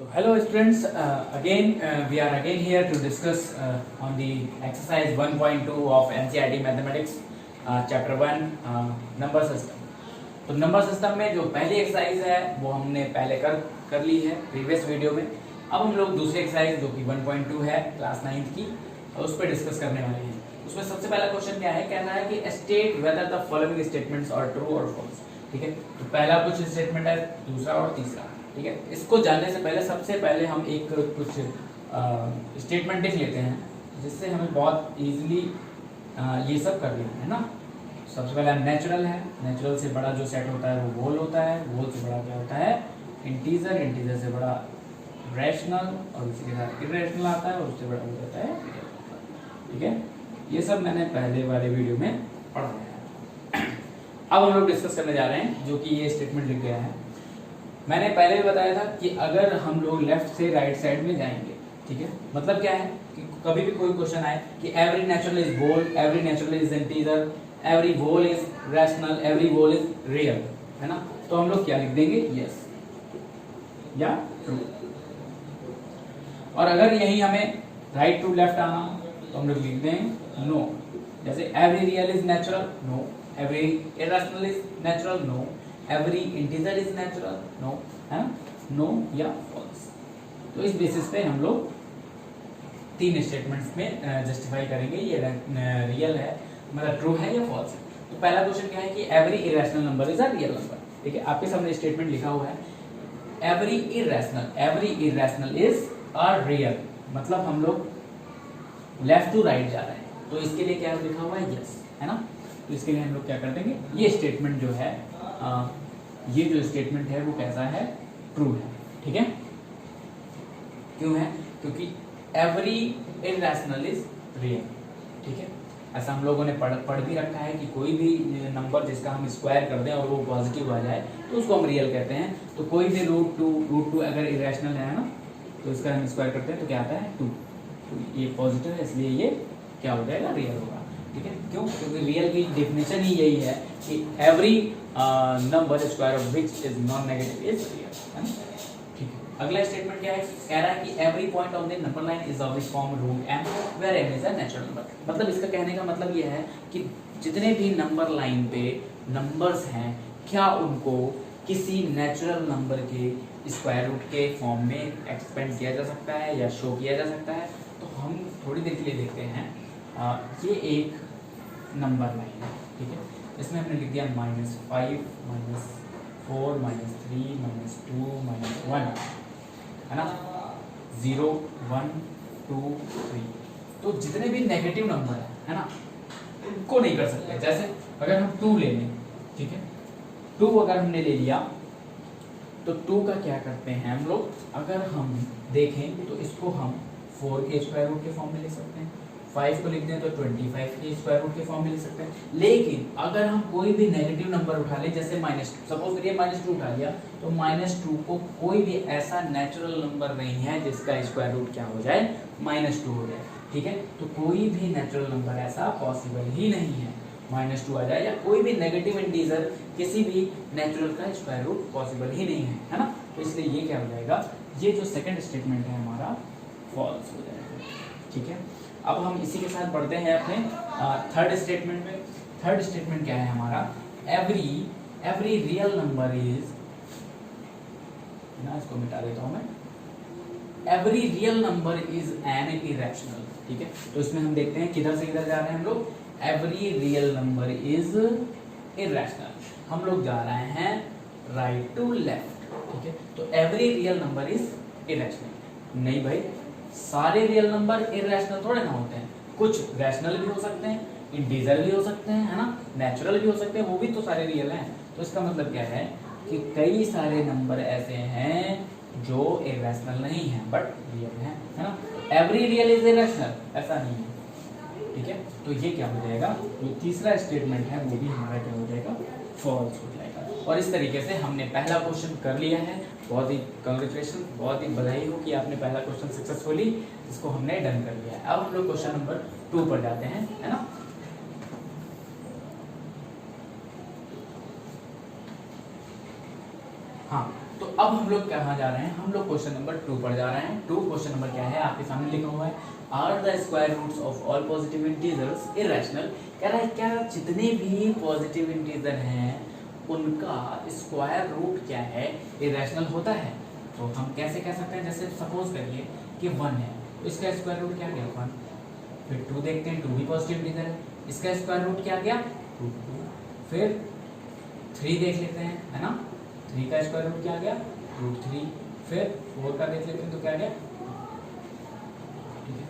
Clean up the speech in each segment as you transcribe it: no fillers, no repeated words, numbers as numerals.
So hello students, we are again here to discuss on the exercise 1.2 of NCERT Mathematics chapter 1 number system. तो number system में जो पहली exercise है वो हमने पहले कर ली है प्रीवियस वीडियो में। अब हम लोग दूसरी एक्सरसाइज जो कि 1.2 है क्लास 9th की, उस पर डिस्कस करने वाले हैं। उसमें सबसे पहला क्वेश्चन क्या है, कहना है कि state whether the following statements are true और फॉल्स। ठीक है, तो पहला कुछ स्टेटमेंट है, दूसरा और तीसरा। ठीक है, इसको जानने से पहले सबसे पहले हम एक कुछ स्टेटमेंट लिख लेते हैं, जिससे हमें बहुत इजीली ये सब कर लेना है ना। सबसे पहला नेचुरल है, नेचुरल से बड़ा जो सेट होता है वो होल होता है, होल से बड़ा क्या होता है इंटीजर, इंटीजर से बड़ा रैशनल, और उसी के साथ इरेशनल आता है, और उससे बड़ा हो जाता है रियल। ठीक है, ये सब मैंने पहले वाले वीडियो में पढ़ा है। अब हम लोग डिस्कस करने जा रहे हैं जो कि ये स्टेटमेंट लिख गया है। मैंने पहले भी बताया था कि अगर हम लोग लेफ्ट से राइट साइड में जाएंगे, ठीक है, मतलब क्या है कि कभी भी कोई क्वेश्चन आए कि every natural is whole, every natural is integer, every whole is rational, every whole is real, है ना, तो हम लोग क्या लिख देंगे, यस या ट्रू। और अगर यही हमें राइट टू लेफ्ट आना तो हम लोग लिख देंगे नो। जैसे every real is natural, no, every irrational is natural, no, every integer is natural, no, है ना, नो या फॉल्स। तो इस बेसिस पे हम लोग तीन स्टेटमेंट्स में जस्टिफाई करेंगे ये रियल है, मतलब ट्रू है या फॉल्स है। तो पहला क्वेश्चन क्या है कि every irrational number is a real number. ठीक है, आपके सामने स्टेटमेंट लिखा हुआ है every irrational is a real, मतलब हम लोग लेफ्ट टू राइट जा रहे हैं, तो इसके लिए क्या लिखा हुआ है, यस, है ना। तो इसके लिए हम लोग क्या कर देंगे, ये स्टेटमेंट जो है ये जो स्टेटमेंट है वो कैसा है, ट्रू है। ठीक है, क्यों है, क्योंकि एवरी इरेशनल इज रियल। ठीक है, ऐसा हम लोगों ने पढ़ भी रखा है कि कोई भी नंबर जिसका हम स्क्वायर कर दें और वो पॉजिटिव आ जाए तो उसको हम रियल कहते हैं। तो कोई भी रूट टू अगर इरेशनल है ना, तो इसका हम स्क्वायर करते हैं तो क्या आता है 2, तो ये पॉजिटिव है, इसलिए ये क्या हो जाएगा, रियल होगा। ठीक है, क्यों, क्योंकि रियल की डेफिनेशन ही यही है कि every number square of which is non negative is real, है ना। ठीक है, अगला स्टेटमेंट क्या है, कह रहा है कि every point on the number line is of the form root m where m is a natural number. मतलब इसका कहने का मतलब ये है कि जितने भी नंबर लाइन पे नंबर्स हैं, क्या उनको किसी नेचुरल नंबर के स्क्वायर रूट के फॉर्म में एक्सपेंड किया जा सकता है या शो किया जा सकता है। तो हम थोड़ी देर के लिए देखते हैं, ये एक नंबर लाइन है, ठीक है, इसमें हमने लिख दिया -5, -4, -3, -2, -1, है ना, 0, 1, 2, 3। तो जितने भी नेगेटिव नंबर है ना, उनको नहीं कर सकते। जैसे अगर हम 2 ले लें, ठीक है, 2 अगर हमने ले लिया तो 2 का क्या करते हैं हम लोग, अगर हम देखें तो इसको हम 4 के स्क्वायर रूट के फॉर्म में लिख सकते हैं, 5 को लिख दें तो 25 के स्क्वायर रूट के फॉर्म में लिख सकते हैं। लेकिन अगर हम कोई भी नेगेटिव नंबर उठा लें, जैसे -2, सपोज करिए -2 उठा लिया, तो -2 को कोई भी ऐसा नेचुरल नंबर नहीं है जिसका स्क्वायर रूट क्या हो जाए, -2 हो जाए। ठीक है, तो कोई भी नेचुरल नंबर ऐसा पॉसिबल ही नहीं है -2 आ जाए, या कोई भी नेगेटिव इंटीजर किसी भी नेचुरल का स्क्वायर रूट पॉसिबल ही नहीं है ना। तो इसलिए ये क्या हो जाएगा, ये जो सेकंड स्टेटमेंट है हमारा फॉल्स हो जाएगा। ठीक है, अब हम इसी के साथ बढ़ते हैं अपने थर्ड स्टेटमेंट में। थर्ड स्टेटमेंट क्या है हमारा, एवरी रियल नंबर इज ना, इसको मिटा देता हूं मैं, every real number is an irrational. ठीक है, तो इसमें हम देखते हैं किधर से किधर जा रहे हैं हम लोग, every real number is irrational, हम लोग जा रहे हैं राइट टू लेफ्ट। ठीक है, तो every real number is irrational, नहीं भाई, सारे रियल नंबर इरेशनल थोड़े ना होते हैं, कुछ रैशनल भी हो सकते हैं, इंटीजर भी हो सकते हैं, है ना, नेचुरल भी हो सकते हैं, वो भी तो सारे रियल हैं। तो इसका मतलब क्या है कि कई सारे नंबर ऐसे हैं जो इरेशनल नहीं है बट रियल है ना। एवरी रियल इज इरेशनल, ऐसा नहीं है। ठीक है, तो ये क्या हो जाएगा, जो तीसरा स्टेटमेंट है वो भी हमारा क्या हो जाएगा, फॉल्स हो जाएगा। और इस तरीके से हमने पहला क्वेश्चन कर लिया है। बहुत ही कांग्रेचुलेशन, बहुत ही बधाई हो कि आपने पहला क्वेश्चन सक्सेसफुली इसको हमने डन कर लिया है। अब हम लोग क्वेश्चन नंबर 2 पर जाते हैं, है ना। हाँ, तो अब हम लोग कहाँ जा रहे हैं, हम लोग क्वेश्चन नंबर 2 पर जा रहे हैं। 2 क्वेश्चन नंबर क्या है आपके सामने लिखा हुआ है, are the square roots of all positive integers irrational. कह रहा है क्या जितने भी पॉजिटिव इंटीजर हैं उनका स्क्वायर रूट क्या है, इरेशनल होता है। तो हम कैसे कह सकते हैं, जैसे सपोज करिए कि 1 है तो इसका स्क्वायर रूट क्या गया 1, फिर 2 देखते हैं, 2 भी पॉजिटिव इंटीजर है, इसका स्क्वायर रूट क्या गया रूट 2, फिर 3 देख लेते हैं, है ना, 3 का स्क्वायर रूट क्या गया रूट 3, फिर 4 का देख लेते हैं तो क्या गया, ठीक है।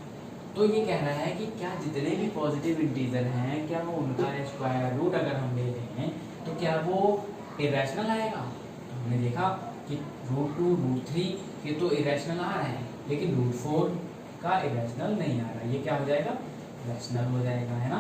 तो ये कह रहा है कि क्या जितने भी पॉजिटिव इंटीजर हैं क्या वो उनका स्क्वायर रूट अगर हम ले लें तो क्या वो इरेशनल आएगा। तो हमने देखा कि रूट 2 रूट 3 ये तो इरेशनल आ रहे हैं, लेकिन रूट 4 का इरेशनल नहीं आ रहा, ये क्या हो जाएगा रैशनल हो जाएगा, है ना।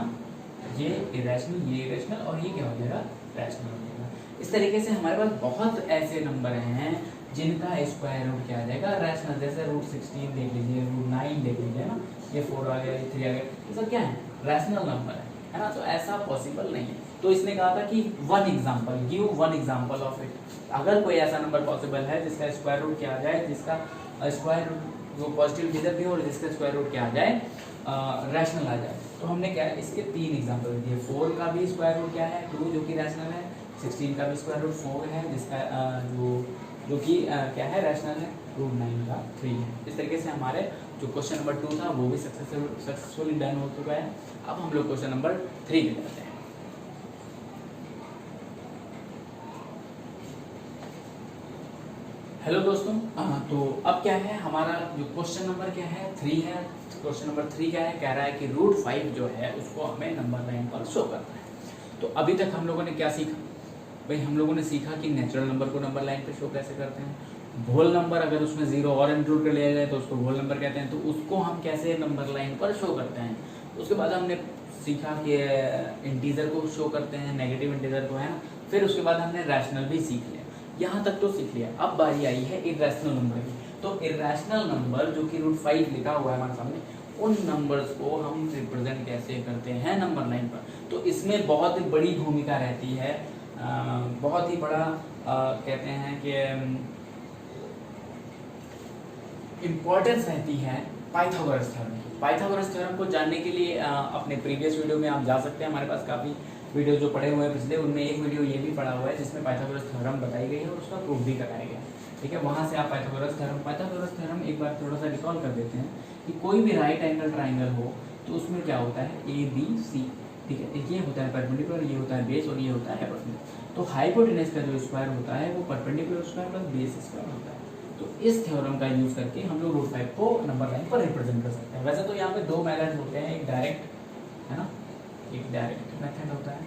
ये इरेशनल, ये इरेशनल और ये क्या हो जाएगा रैशनल हो जाएगा। इस तरीके से हमारे पास बहुत ऐसे नंबर हैं जिनका स्क्वायर रूट क्या आ जाएगा रैशनल, जैसे रूट 16 देख लीजिए, रूट 9 देख लीजिए ना, ये 4 आ गया, ये 3 आ गया, ये सब क्या है रैशनल नंबर है ना। तो ऐसा पॉसिबल नहीं है। तो इसने कहा था कि one example, give one example of it. अगर कोई ऐसा नंबर पॉसिबल है जिसका स्क्वायर रूट क्या आ जाए, जिसका स्क्वायर रूट जो पॉजिटिव इंटीजर भी हो और जिसका स्क्वायर रूट क्या आ जाए रैशनल आ जाए। तो हमने क्या है इसके 3 एग्जांपल दिए। 4 का भी स्क्वायर रूट क्या है 2 जो कि रैशनल है, 16 का भी स्क्वायर रूट 4 है जिसका जो कि क्या है रैशनल है, रूट 9 का 3 है। इस तरीके से हमारे जो क्वेश्चन नंबर 2 था वो भी सक्सेसफुली डन हो चुका है। अब हम लोग क्वेश्चन नंबर 3 पे जाते हैं। हेलो दोस्तों, तो अब क्या है हमारा जो क्वेश्चन नंबर क्या है 3 है। क्वेश्चन नंबर 3 क्या है, कह रहा है कि रूट 5 जो है उसको हमें नंबर लाइन पर शो करना है। तो अभी तक हम लोगों ने क्या सीखा भाई, हम लोगों ने सीखा कि नेचुरल नंबर को नंबर लाइन पे शो कैसे करते हैं। होल नंबर अगर उसमें 0 और इंक्लूड कर लिया जाए तो उसको होल नंबर कहते हैं, तो उसको हम कैसे नंबर लाइन पर शो करते हैं। उसके बाद हमने सीखा कि इंटीजर को शो करते हैं, नेगेटिव इंटीजर को, है ना। फिर उसके बाद हमने रैशनल भी सीख लिया, यहाँ तक तो सीख लिया। अब बारी आई है इरेशनल नंबर की। तो इरेशनल नंबर जो कि रूट 5 लिखा हुआ है हमारे सामने, उन नंबर्स को हम रिप्रेजेंट कैसे करते हैं नंबर लाइन पर। तो इसमें बहुत ही बड़ी भूमिका रहती है, बहुत ही बड़ा कहते हैं कि इम्पोर्टेंस रहती है पाइथागोरस थ्योरम। पाइथागोरस थ्योरम को जानने के लिए अपने प्रीवियस वीडियो में आप जा सकते हैं। हमारे पास काफ़ी वीडियो जो पढ़े हुए हैं पिछले, उनमें एक वीडियो ये भी पढ़ा हुआ है जिसमें पाइथागोरस थ्योरम बताई गई है और उसका प्रूफ भी कराया गया है, ठीक है। वहाँ से आप पाइथागोरस थ्योरम एक बार थोड़ा सा रिकॉल कर देते हैं कि कोई भी राइट एंगल ट्राइंगल हो तो उसमें क्या होता है ABC, ठीक है। ये होता है परपेंडिकुलर, ये होता है बेस और ये होता है हाइपोटेन्यूज। तो हाइपोटेन्यूज का जो स्क्वायर होता है वो perpendicular square plus base square होता है। तो इस थ्योरम का यूज करके हम लोग रूट 5 को नंबर लाइन पर रिप्रेजेंट कर सकते हैं। वैसे तो यहाँ पे 2 मेथड होते हैं, एक डायरेक्ट है ना, एक डायरेक्ट मेथड होता है,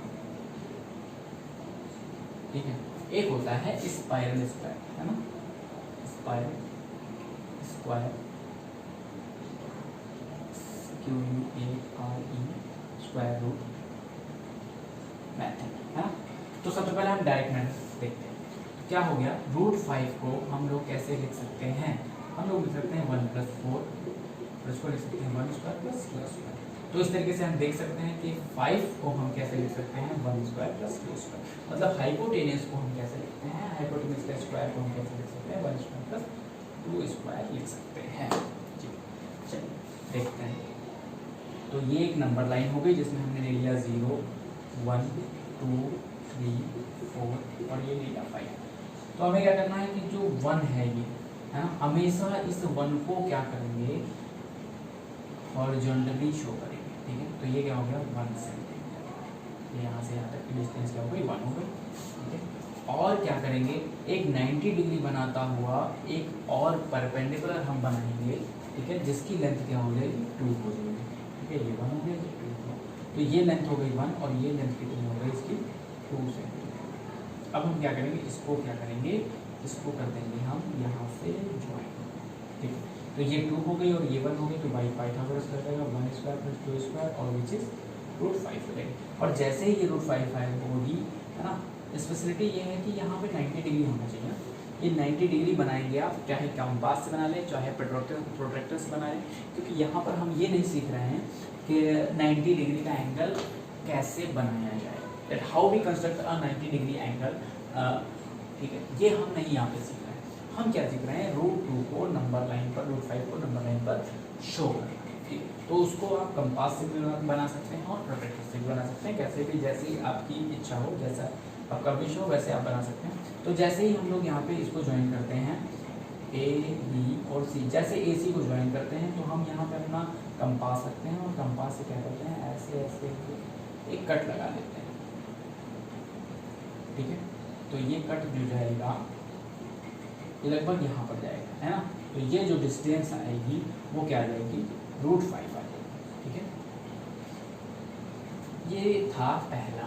ठीक है। एक होता है स्पाइरल स्क्वायर, है ना, spiral square QUARE square root method, है ना। तो सबसे पहले हम डायरेक्ट मेथड देखते हैं। क्या हो गया, रूट 5 को हम लोग कैसे लिख सकते हैं, हम लोग लिख सकते हैं 1 + 4 और इसको लिख सकते हैं 1² + 2²। तो इस तरीके से हम देख सकते हैं कि 5 को हम कैसे लिख सकते हैं 1² + 2²। मतलब हाइपोटेन्यूज को हम कैसे लिखते हैं, हाइपोटेन्यूज का स्क्वायर को हम कैसे लिख सकते हैं 1² + 2² लिख सकते हैं। चलिए देखते हैं। तो ये एक नंबर लाइन हो गई जिसमें हमने ले लिया 0 1 2 3 4 और ये ले लिया 5। तो हमें क्या करना है कि जो 1 है ये, है ना, हमेशा इस 1 को क्या करेंगे हॉरिजॉन्टली शो करेंगे, ठीक है। तो ये क्या हो गया 1 सेंटीमीटर, यहाँ से यहाँ तक की डिस्टेंस क्या हो गई 1 हो गई, ठीक है। और क्या करेंगे, एक 90 डिग्री बनाता हुआ एक और परपेंडिकुलर हम बनाएंगे, ठीक है, जिसकी लेंथ क्या हो जाएगी 2 हो जाएगी, ठीक है। ये 1 हो गया, ये 2 हो, तो ये लेंथ हो गई 1 और ये लेंथ कितनी हो गई इसकी 2 सेंटीमीटर। अब हम क्या करेंगे, इसको क्या करेंगे, इसको कर देंगे हम यहाँ से ज्वाइन, ठीक है। तो ये 2 हो गई और ये 1 हो गई, तो बाई पाइथागोरस कर देगा 1² + 2² और विच इज रूट 5 हो जाएगी। और जैसे ही ये रूट 5 होगी, है ना, स्पेशलिटी ये है कि यहाँ पे 90 डिग्री होना चाहिए। ये 90 डिग्री बनाएंगे आप, चाहे कंपास से बना लें चाहे प्रोट्रैक्टर से बनाएं, क्योंकि यहाँ पर हम ये नहीं सीख रहे हैं कि 90 डिग्री का एंगल कैसे बनाया जाए, that how we construct a 90 degree angle, ठीक है, ये हम नहीं यहाँ पे सीख रहे हैं। हम क्या सीख रहे हैं, √2 को नंबर लाइन पर, √5 को नंबर लाइन पर शो करना। ठीक है, तो उसको आप कंपास से भी बना सकते हैं और प्रोट्रैक्टर से भी बना सकते हैं, कैसे भी, जैसी आपकी इच्छा हो, जैसा आपका विश हो वैसे आप बना सकते हैं। तो जैसे ही हम लोग यहाँ पे इसको ज्वाइन करते हैं A, B और C, जैसे AC को ज्वाइन करते हैं तो हम यहाँ पे अपना कंपास रखते हैं और कंपास से क्या करते हैं, ऐसे ऐसे एक कट लगा लेते हैं। ठीक है, तो ये कट जो जाएगा ये लगभग यहाँ पर जाएगा, है ना। तो ये जो डिस्टेंस आएगी वो क्या आ जाएगी, √5 आ जाएगी। ठीक है, ये था पहला।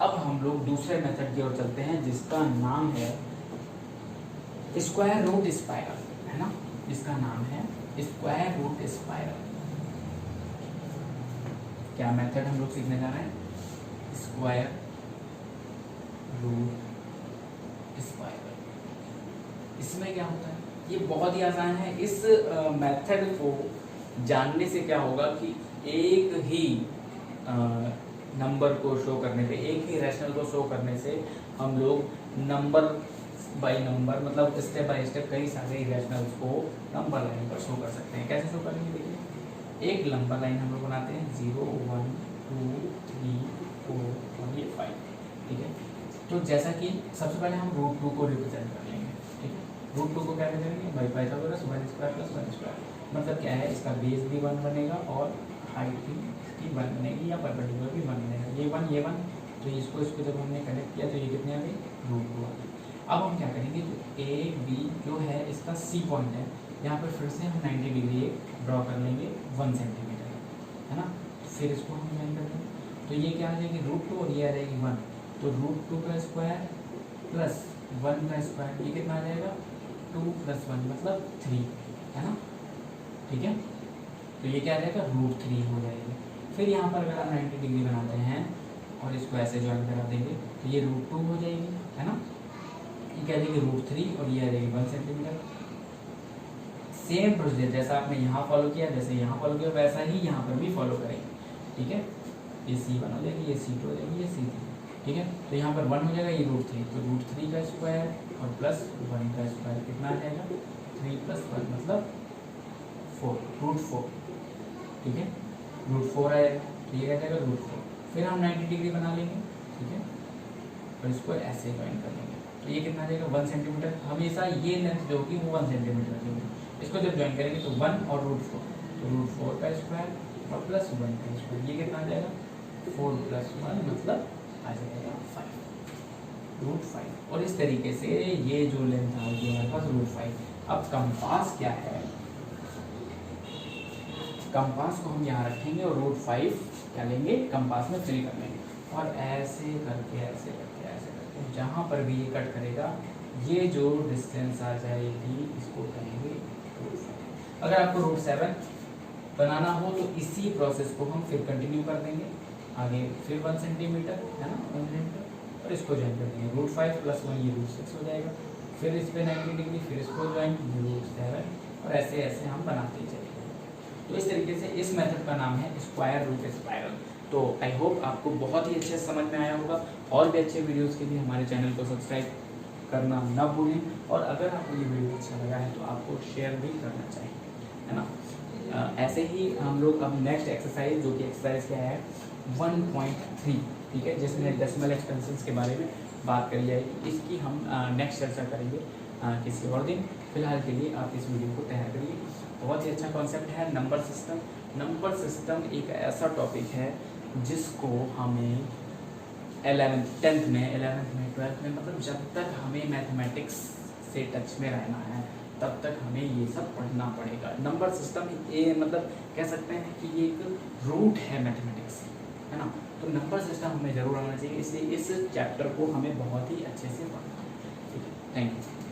अब हम लोग दूसरे मेथड की ओर चलते हैं जिसका नाम है स्क्वायर रूट स्पाइरल, है ना, जिसका नाम है स्क्वायर रूट स्पाइरल। क्या मेथड हम लोग सीखने जा रहे हैं, स्क्वायर रूट स्पाइरल। इसमें क्या होता है, ये बहुत ही आसान है। इस मेथड को जानने से क्या होगा कि एक ही नंबर को शो करने पे, एक ही रैशनल को शो करने से हम लोग नंबर बाय नंबर, मतलब स्टेप बाय स्टेप कई सारे रैशनल्स को नंबर लाइन पर शो कर सकते हैं। कैसे शो करेंगे, देखिए एक नंबर लाइन हम लोग बनाते हैं 0, 1, 2, 3, 4 और ये 5। ठीक है, तो जैसा कि सबसे पहले हम √2 को रिप्रेजेंट कर लेंगे। ठीक है, √2 को क्या करेंगे, बाई पाइथागोरस 1² + 1²। मतलब क्या है, इसका बेस भी 1 बनेगा और हाइट भी इसकी 1 बनेगी या परपेंडिकुलर भी 1 बनेगा। ये 1 तो इसको जब हमने कनेक्ट किया तो ये कितने आ गए, √2 आ गए। अब हम क्या करेंगे, जो A, B जो है इसका C पॉइंट है, यहाँ पर फिर से हम 90 डिग्री ड्रॉ कर लेंगे 1 सेंटीमीटर, है ना। फिर इसको हम ज्वाइन कर देंगे तो ये क्या आ जाएगी, √2 और ये आ जाएगी 1। तो √2 का स्क्वायर प्लस 1 का स्क्वायर, ये कितना आ जाएगा, 2 + 1 मतलब 3, है ना। ठीक है, तो ये क्या आ जाएगा, √3 हो जाएगा। फिर यहाँ पर अगर हम 90 डिग्री बनाते हैं और इसको ऐसे ज्वाइन करा देंगे तो ये √2 हो जाएगी, है ना। ये क्या जाएगी √3 और ये आ जाएगी 1 सेंटीमीटर। सेम प्रोसीजर जैसा आपने यहाँ फॉलो किया, जैसे यहाँ फॉलो किया वैसा ही यहाँ पर भी फॉलो करेंगे। ठीक है, ये C1 हो जाएगी, ये C2 हो जाएगी, ये C3। ठीक है, तो यहाँ पर 1 हो जाएगा, ये √3, तो √3 का स्क्वायर और प्लस 1 का स्क्वायर कितना आ जाएगा, 3 + 1 मतलब 4, √4। ठीक है, √4 आएगा, तो ये क्या जाएगा √4। फिर हम 90 डिग्री बना लेंगे। ठीक है, और इसको ऐसे ज्वाइन कर लेंगे तो ये कितना आ जाएगा, 1 सेंटीमीटर। हमेशा ये लेंथ जो होगी वो 1 सेंटीमीटर की होगी। इसको जब ज्वाइन करेंगे तो 1 और √4, तो √4 का स्क्वायर और प्लस 1 का स्क्वायर, ये कितना आ जाएगा, 4 + 1 मतलब आ जाएगा 5, √5। और इस तरीके से ये जो लेंथ आ गई हमारे पास √5। अब कंपास क्या है, कंपास को हम यहाँ रखेंगे और √5 क्या लेंगे, कंपास में फिल कर लेंगे और ऐसे करके ऐसे करके ऐसे करके जहाँ पर भी ये कट करेगा ये जो डिस्टेंस आ जाएगी इसको कहेंगे √5। अगर आपको √7 बनाना हो तो इसी प्रोसेस को हम फिर कंटिन्यू कर देंगे आगे, फिर 1 सेंटीमीटर, है ना, 1 सेंटीमीटर, और इसको ज्वाइन कर देंगे √5 + 1 ये √6 हो जाएगा। फिर इस पर 90 डिग्री, फिर इसको ज्वाइन √7 और ऐसे ऐसे हम बनाते ही चलेंगे। तो इस तरीके से इस मेथड का नाम है स्क्वायर रूट स्पाइरल। तो आई होप आपको बहुत ही अच्छे से समझ में आया होगा। और भी अच्छे वीडियोस के लिए हमारे चैनल को सब्सक्राइब करना न भूलें, और अगर आपको ये वीडियो अच्छा लगा है तो आपको शेयर भी करना चाहिए, है ना। ऐसे ही हम लोग अब नेक्स्ट एक्सरसाइज, जो कि एक्सरसाइज क्या है 1.3, ठीक है, जिसमें डेसिमल एक्सपेंशंस के बारे में बात करी जाएगी। इसकी हम नेक्स्ट चर्चा करेंगे किसी और दिन। फिलहाल के लिए आप इस वीडियो को तैयार करिए। बहुत ही अच्छा कॉन्सेप्ट है नंबर सिस्टम। नंबर सिस्टम एक ऐसा टॉपिक है जिसको हमें 11th, 10th में, 11th में, 12th में, मतलब जब तक हमें मैथमेटिक्स से टच में रहना है तब तक हमें ये सब पढ़ना पड़ेगा। नंबर सिस्टम ये मतलब कह सकते हैं कि ये एक रूट है मैथमेटिक्स, है ना। तो नंबर सिस्टम हमें ज़रूर आना चाहिए, इसलिए इस चैप्टर को हमें बहुत ही अच्छे से पढ़ना है। ठीक है, थैंक यू।